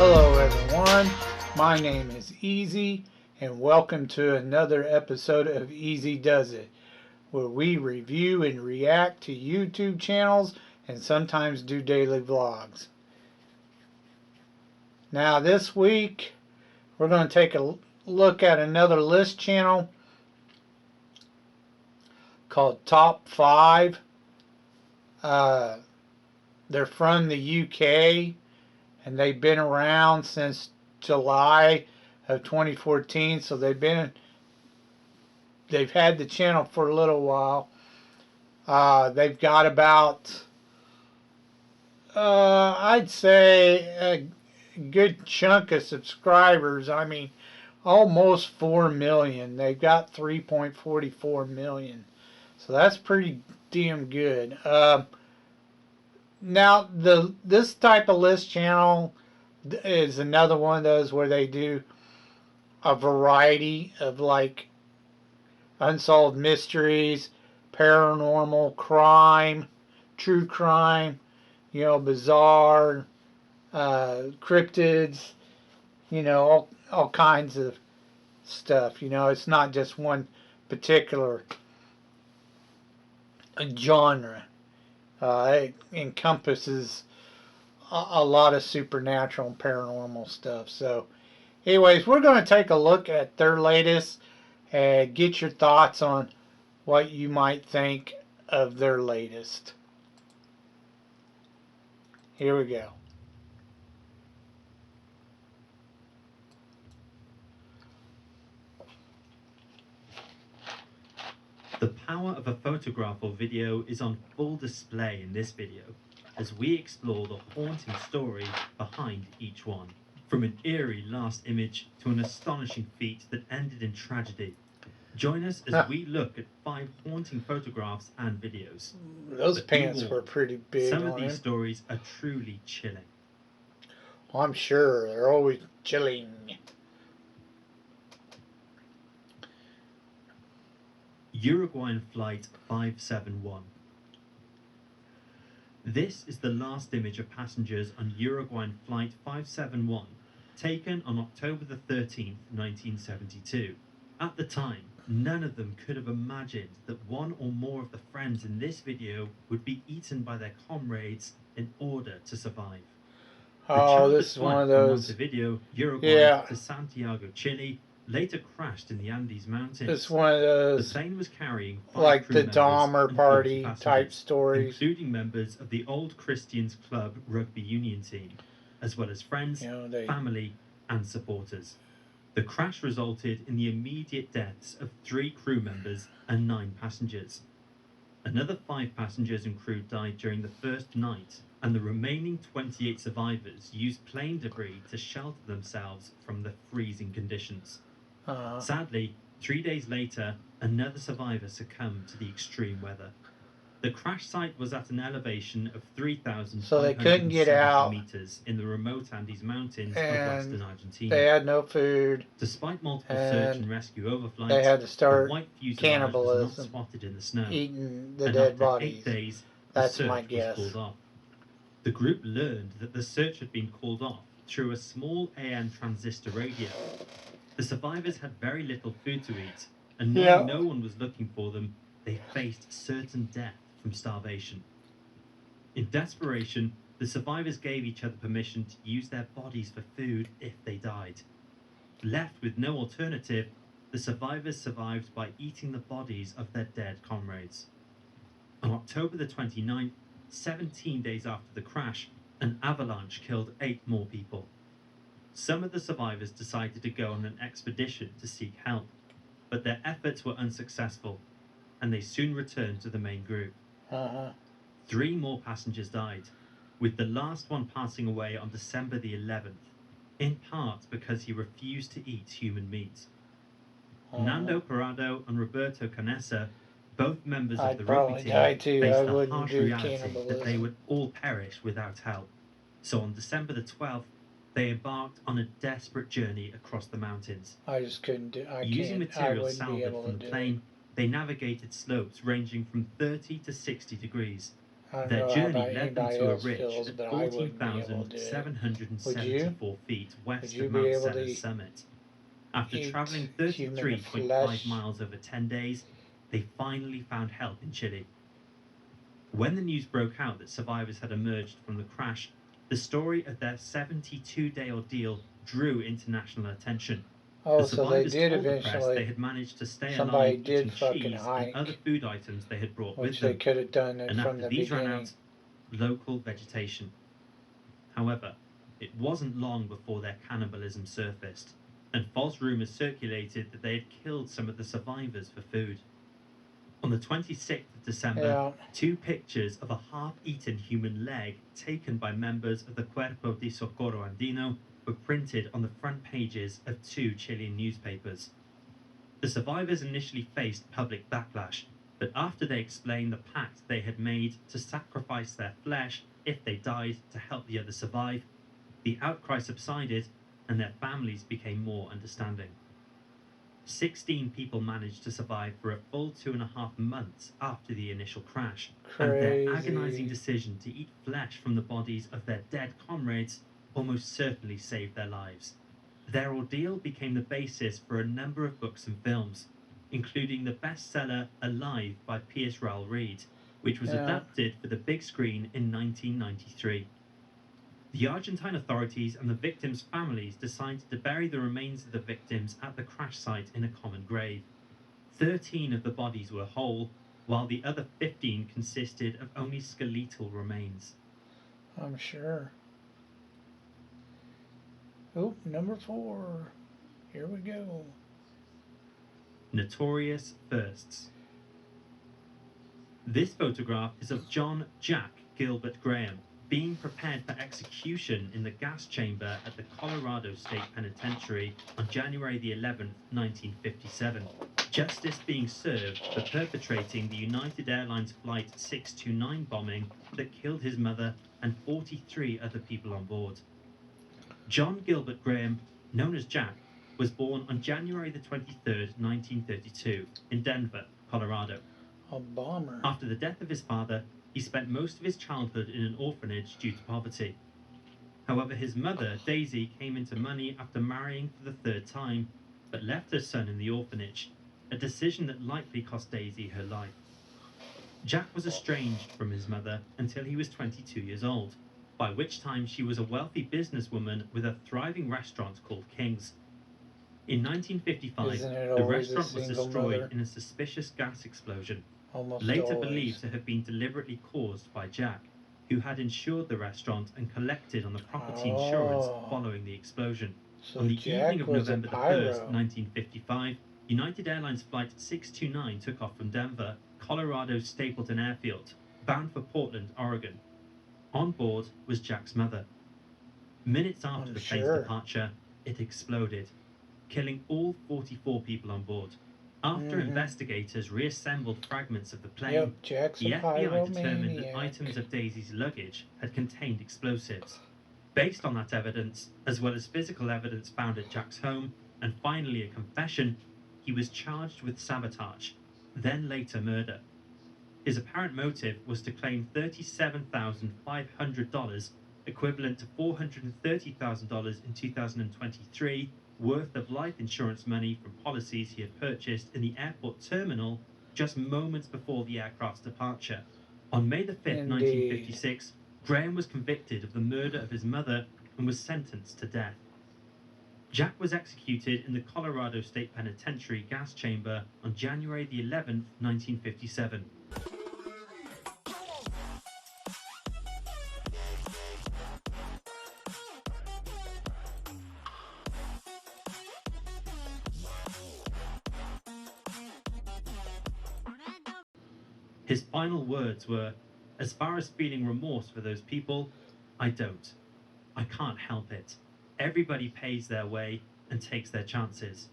Hello everyone, my name is Easy and welcome to another episode of Easy Does It, where we review and react to YouTube channels and sometimes do daily vlogs. Now this week we're going to take a look at another list channel called Top5. They're from the UK and they've been around since July of 2014, so they've had the channel for a little while. They've got about I'd say a good chunk of subscribers. I mean, almost 4 million. They've got 3.44 million, so that's pretty damn good. Now this type of list channel is another one of those where they do a variety of like unsolved mysteries, paranormal, crime, true crime, bizarre, cryptids, all kinds of stuff. It's not just one particular genre. It encompasses a lot of supernatural and paranormal stuff. So anyways, we're going to take a look at their latest and get your thoughts on what you might think of their latest. Here we go. The power of a photograph or video is on full display in this video, as we explore the haunting story behind each one. From an eerie last image to an astonishing feat that ended in tragedy. Join us as we look at 5 haunting photographs and videos. Those pants were pretty big Some on of these him. stories are truly chilling. Well, I'm sure they're always chilling. Uruguayan Flight 571. This is the last image of passengers on Uruguayan Flight 571, taken on October the 13th, 1972. At the time, none of them could have imagined that one or more of the friends in this video would be eaten by their comrades in order to survive. Oh, this is one of those. From Montevideo, Uruguay to Santiago, Chile, later crashed in the Andes Mountains. It's one of those. The plane was carrying 5 like crew the members Dahmer and Party 40 type stories, including members of the Old Christians Club rugby union team, as well as friends, family, and supporters. The crash resulted in the immediate deaths of 3 crew members and 9 passengers. Another 5 passengers and crew died during the first night, and the remaining 28 survivors used plane debris to shelter themselves from the freezing conditions. Sadly, 3 days later, another survivor succumbed to the extreme weather. The crash site was at an elevation of 3,570 meters in the remote Andes Mountains of western Argentina. They had no food. Despite multiple search and rescue overflights, they had to start the white fuselage was not spotted in the snow. Eating the dead bodies. 8 days, that's the my search guess. was called off. The group learned that the search had been called off through a small AM transistor radio. The survivors had very little food to eat, and knowing no one was looking for them, they faced certain death from starvation. In desperation, the survivors gave each other permission to use their bodies for food if they died. Left with no alternative, the survivors survived by eating the bodies of their dead comrades. On October the 29th, 17 days after the crash, an avalanche killed 8 more people. Some of the survivors decided to go on an expedition to seek help, but their efforts were unsuccessful, and they soon returned to the main group. 3 more passengers died, with the last one passing away on December the 11th, in part because he refused to eat human meat. Nando Parado and Roberto Canessa, both members of the rugby team, faced the harsh reality that they would all perish without help. So on December the 12th, they embarked on a desperate journey across the mountains. I just couldn't do it. Using materials salvaged from the plane, they navigated slopes ranging from 30 to 60 degrees. I don't Their know how journey about led them anybody to a else ridge feels, at but I wouldn't be able to do it. Would you? 14,774 feet Would west you of be Mount able Senna's to summit. After eat traveling human 33.5 flesh? miles over 10 days, they finally found help in Chile. When the news broke out that survivors had emerged from the crash, the story of their 72-day ordeal drew international attention. The Oh, so they survivors did told the press they eventually. had managed to stay Somebody alive did eating fucking cheese and other hike, food items they had brought with which they them, could have done it and from after the these ran beginning. out, local vegetation. However, it wasn't long before their cannibalism surfaced, and false rumors circulated that they had killed some of the survivors for food. On the 26th of December, Yeah. 2 pictures of a half-eaten human leg taken by members of the Cuerpo de Socorro Andino were printed on the front pages of 2 Chilean newspapers. The survivors initially faced public backlash, but after they explained the pact they had made to sacrifice their flesh if they died to help the others survive, the outcry subsided and their families became more understanding. 16 people managed to survive for a full 2.5 months after the initial crash, and their agonizing Crazy. decision to eat flesh from the bodies of their dead comrades almost certainly saved their lives. Their ordeal became the basis for a number of books and films, including the bestseller Alive by Pierce Raoul Reed, which was Yeah. adapted for the big screen in 1993. The Argentine authorities and the victims' families decided to bury the remains of the victims at the crash site in a common grave. 13 of the bodies were whole, while the other 15 consisted of only skeletal remains. I'm sure. Oh, number 4. Here we go. Notorious firsts. This photograph is of John Jack Gilbert Graham being prepared for execution in the gas chamber at the Colorado State Penitentiary on January the 11th, 1957. Justice being served for perpetrating the United Airlines Flight 629 bombing that killed his mother and 43 other people on board. John Gilbert Graham, known as Jack, was born on January the 23rd, 1932, in Denver, Colorado. A bomber. After the death of his father, he spent most of his childhood in an orphanage due to poverty. However, his mother, Daisy, came into money after marrying for the 3rd time, but left her son in the orphanage, a decision that likely cost Daisy her life. Jack was estranged from his mother until he was 22 years old, by which time she was a wealthy businesswoman with a thriving restaurant called King's. In 1955, Isn't it the always a restaurant was single destroyed mother? in a suspicious gas explosion, Almost later always. believed to have been deliberately caused by Jack, who had insured the restaurant and collected on the property insurance Oh. following the explosion. On So the evening Jack of was a November the 1st, pyro. 1955, United Airlines Flight 629 took off from Denver, Colorado's Stapleton Airfield, bound for Portland, Oregon. On board was Jack's mother. Minutes after I'm the plane's sure. departure, it exploded, killing all 44 people on board. After Mm-hmm. investigators reassembled fragments of the plane, Yep, Jack's a the FBI determined that pyromaniac. items of Daisy's luggage had contained explosives. Based on that evidence, as well as physical evidence found at Jack's home, and finally a confession, he was charged with sabotage, then later murder. His apparent motive was to claim $37,500, equivalent to $430,000 in 2023, worth of life insurance money from policies he had purchased in the airport terminal just moments before the aircraft's departure. On May the 5th, Indeed. 1956, Graham was convicted of the murder of his mother and was sentenced to death. Jack was executed in the Colorado State Penitentiary gas chamber on January the 11th, 1957. His final words were, "As far as feeling remorse for those people, I don't. I can't help it. Everybody pays their way and takes their chances.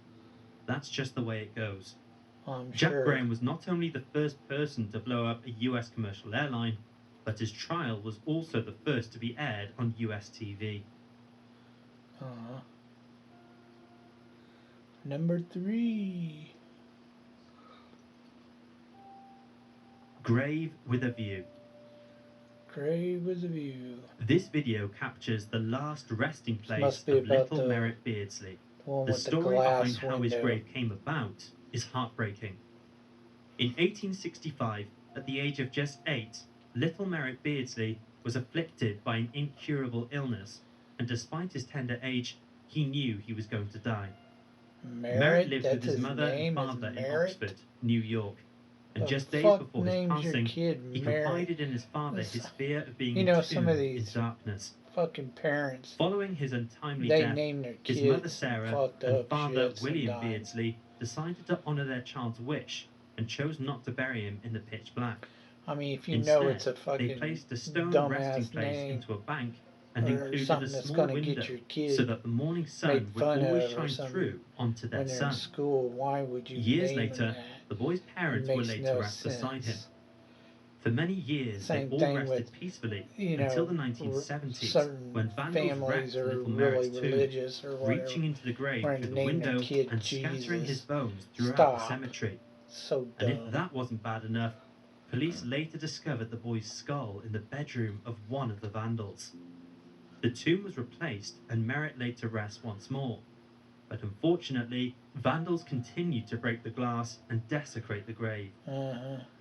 That's just the way it goes." I'm Jack sure. Graham was not only the first person to blow up a US commercial airline, but his trial was also the first to be aired on US TV. Number 3. Grave with a View. grave with a view. This video captures the last resting This must place be of about little the Merritt Beardsley. one The with the story behind glass how his window. grave came about is heartbreaking. In 1865, at the age of just 8, little Merritt Beardsley was afflicted by an incurable illness, and despite his tender age, he knew he was going to die. Merritt lived with That's his his mother and name, is father in Merritt? Oxford, New York, and The just days fuck before his names your passing, kid he Merritt? confided in his father This- his fear of being you know, some of entombed in these darkness. fucking parents, Following his untimely they death, name their his kids mother Sarah fucked and up father shit William sometimes. Beardsley decided to honour their child's wish and chose not to bury him in the pitch black. I mean, if you Instead, know it's a they fucking placed a stone resting dumbass place name into a bank and or included a something that's small gonna window get your so kid that the morning made sun would fun always of or shine something through onto their when they're in son. school, why would you Years name them later, that? the boy's It parents were makes laid no to rest beside him. sense. For many years, they Same all thing rested with, peacefully you until know, the 1970s, certain when vandals families wrecked are little really Merritt's tomb, religious or whatever, reaching into the grave wanting through to the name their window kid and scattering his Jesus. bones throughout the Stop. cemetery. So And if dumb. that wasn't bad enough, police later discovered the boy's skull in the bedroom of one of the vandals. The tomb was replaced and Merritt laid to rest once more. But unfortunately, vandals continued to break the glass and desecrate the grave.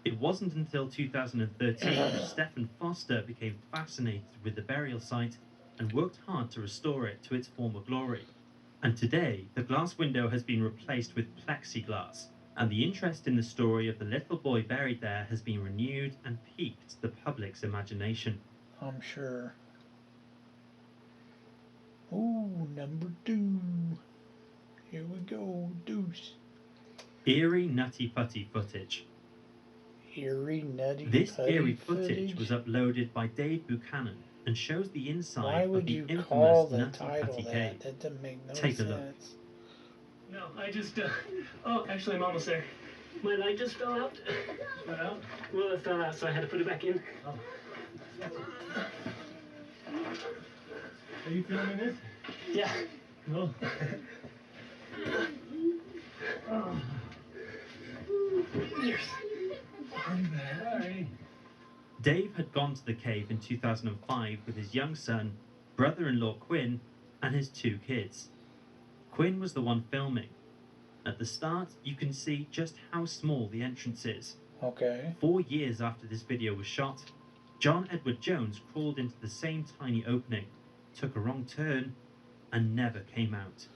It wasn't until 2013 Stephen Foster became fascinated with the burial site and worked hard to restore it to its former glory. And today, the glass window has been replaced with plexiglass, and the interest in the story of the little boy buried there has been renewed and piqued the public's imagination. I'm sure. Ooh, number 2. Here we go, deuce. Eerie Nutty Putty footage. Eerie nutty This putty eerie footage was uploaded by Dave Buchanan and shows the Why inside of would the you infamous call the Nutty title Putty that? cave. That doesn't make no Take a sense. look. No, I just, oh, actually, I'm almost there. My light just fell out. Fell out? Well, it fell out, so I had to put it back in. Oh. Are you filming this? Yeah. Cool. Oh. Yes. Sorry. Dave had gone to the cave in 2005 with his young son, brother-in-law Quinn, and his 2 kids. Quinn was the one filming. At the start, you can see just how small the entrance is. Okay. 4 years after this video was shot, John Edward Jones crawled into the same tiny opening, took a wrong turn, and never came out.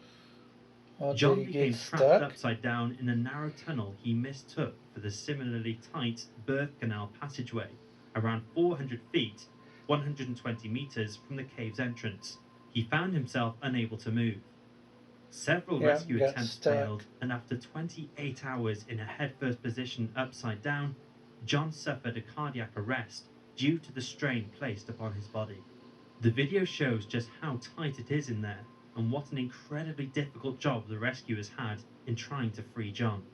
Well, John did he became get trapped stuck? upside down in a narrow tunnel he mistook for the similarly tight birth canal passageway, around 400 feet, 120 meters from the cave's entrance. He found himself unable to move. Several Yeah, rescue got attempts stuck. failed, and after 28 hours in a headfirst position upside down, John suffered a cardiac arrest due to the strain placed upon his body. The video shows just how tight it is in there, and what an incredibly difficult job the rescuers had in trying to free John.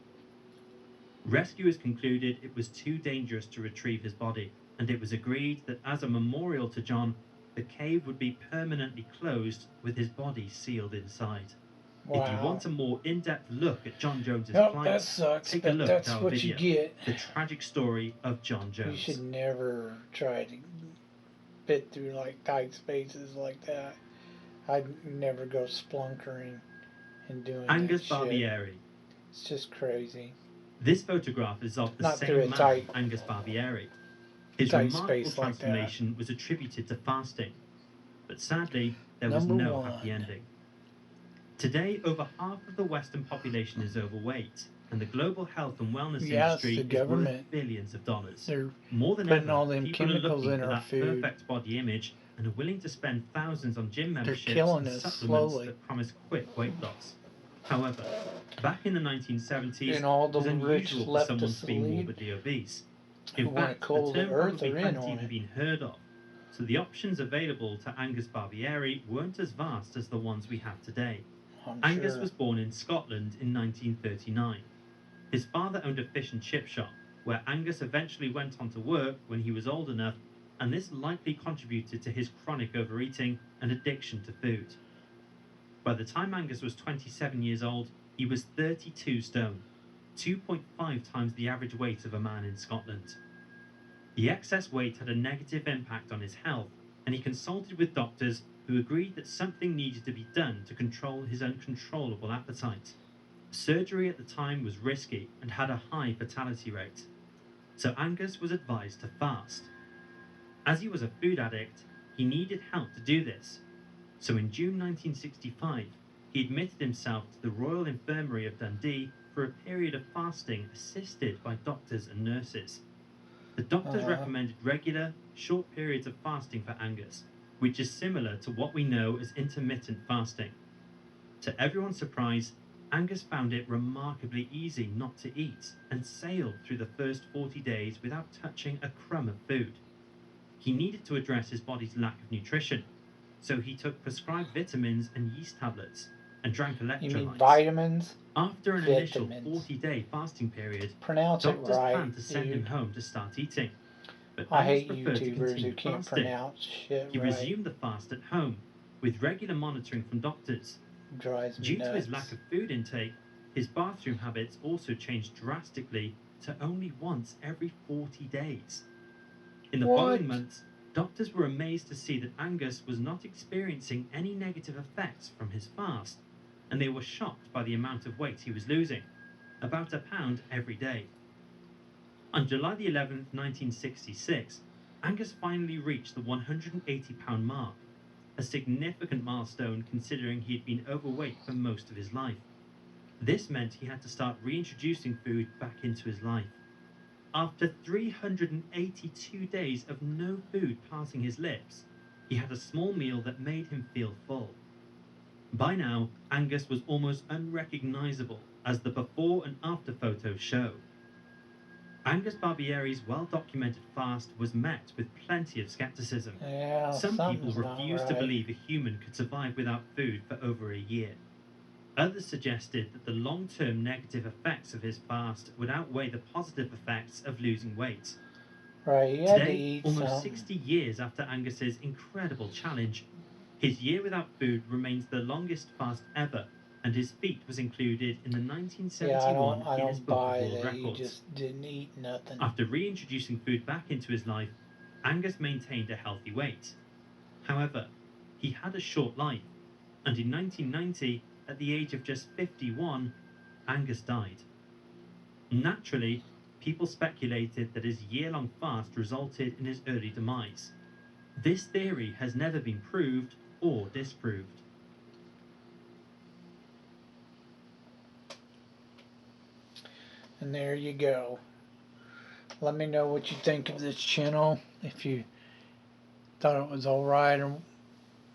Rescuers concluded it was too dangerous to retrieve his body, and it was agreed that as a memorial to John, the cave would be permanently closed with his body sealed inside. Wow. If you want a more in-depth look at John Jones's Nope, plight, that sucks, take a but look that's at our what video, you get. The Tragic Story of John You Jones. should never try to fit through like tight spaces like that. I'd never go splunkering and doing Angus that shit. Barbieri. It's just crazy. This photograph is of the Not through same a man, tight- Angus Barbieri. His tight remarkable space like that. transformation was attributed to fasting, but sadly, there was Number no 1. happy ending. Today, over half of the Western population is overweight, and the global health and wellness Yeah, it's industry the is worth government. billions of dollars. They're More than putting ever, all them people are chemicals looking in for our that food. perfect body image and are willing to spend thousands on gym memberships killing and us supplements slowly. that promise quick weight loss. However, back in the 1970s, And all it the was rich unusual for left someone us to be to lead. morbidly obese. Who In wanna fact, the coal the term earth probably are in hadn't on even it. been heard of, so the options available to Angus Barbieri weren't as vast as the ones we have today. I'm Angus sure. was born in Scotland in 1939. His father owned a fish and chip shop, where Angus eventually went on to work when he was old enough, and this likely contributed to his chronic overeating and addiction to food. By the time Angus was 27 years old, he was 32 stone, 2.5 times the average weight of a man in Scotland. The excess weight had a negative impact on his health, and he consulted with doctors who agreed that something needed to be done to control his uncontrollable appetite. Surgery at the time was risky and had a high fatality rate, so Angus was advised to fast. As he was a food addict, he needed help to do this, so in June 1965, he admitted himself to the Royal Infirmary of Dundee for a period of fasting assisted by doctors and nurses. The doctors recommended regular, short periods of fasting for Angus, which is similar to what we know as intermittent fasting. To everyone's surprise, Angus found it remarkably easy not to eat and sailed through the first 40 days without touching a crumb of food. He needed to address his body's lack of nutrition, so he took prescribed vitamins and yeast tablets and drank electrolytes. You mean vitamins? After an initial 40-day fasting period, doctors planned to send him home to start eating. But I hate preferred to YouTubers continue who can't fasting. pronounce shit He right. resumed the fast at home, with regular monitoring from doctors. Drives me Due nuts. to his lack of food intake, his bathroom habits also changed drastically to only once every 40 days. In the following months, doctors were amazed to see that Angus was not experiencing any negative effects from his fast, and they were shocked by the amount of weight he was losing, about a pound every day. On July the 11th, 1966, Angus finally reached the 180-pound mark, a significant milestone considering he had been overweight for most of his life. This meant he had to start reintroducing food back into his life. After 382 days of no food passing his lips, he had a small meal that made him feel full. By now, Angus was almost unrecognizable, as the before and after photos show. Angus Barbieri's well-documented fast was met with plenty of skepticism. Yeah, Some people something's not refused to right. believe a human could survive without food for over a year. Others suggested that the long-term negative effects of his fast would outweigh the positive effects of losing weight. Right, he had to Today, eat almost something. 60 years after Angus's incredible challenge, his year without food remains the longest fast ever, and his feat was included in the 1971 I Guinness don't Book buy of World that he Records. just didn't eat nothing. After reintroducing food back into his life, Angus maintained a healthy weight. However, he had a short life, and in 1990, at the age of just 51, Angus died. Naturally, people speculated that his year-long fast resulted in his early demise. This theory has never been proved or disproved. And there you go. Let me know what you think of this channel. If you thought it was alright or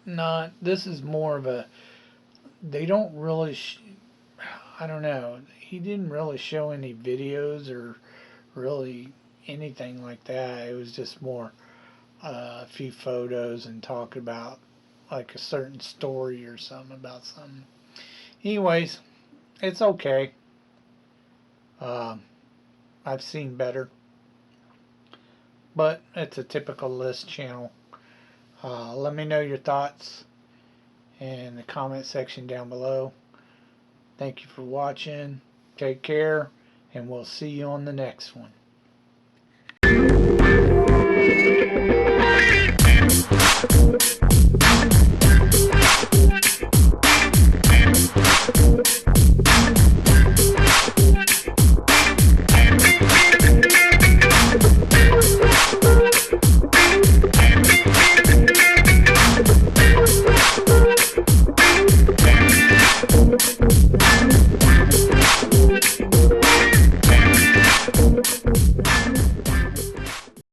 not. This is more of a... They don't really... I don't know. He didn't really show any videos or really anything like that. It was just more a few photos and talk about like a certain story or something about something. Anyways, it's okay. I've seen better, but it's a typical list channel. Let me know your thoughts in the comment section down below. Thank you for watching. Take care, and we'll see you on the next one.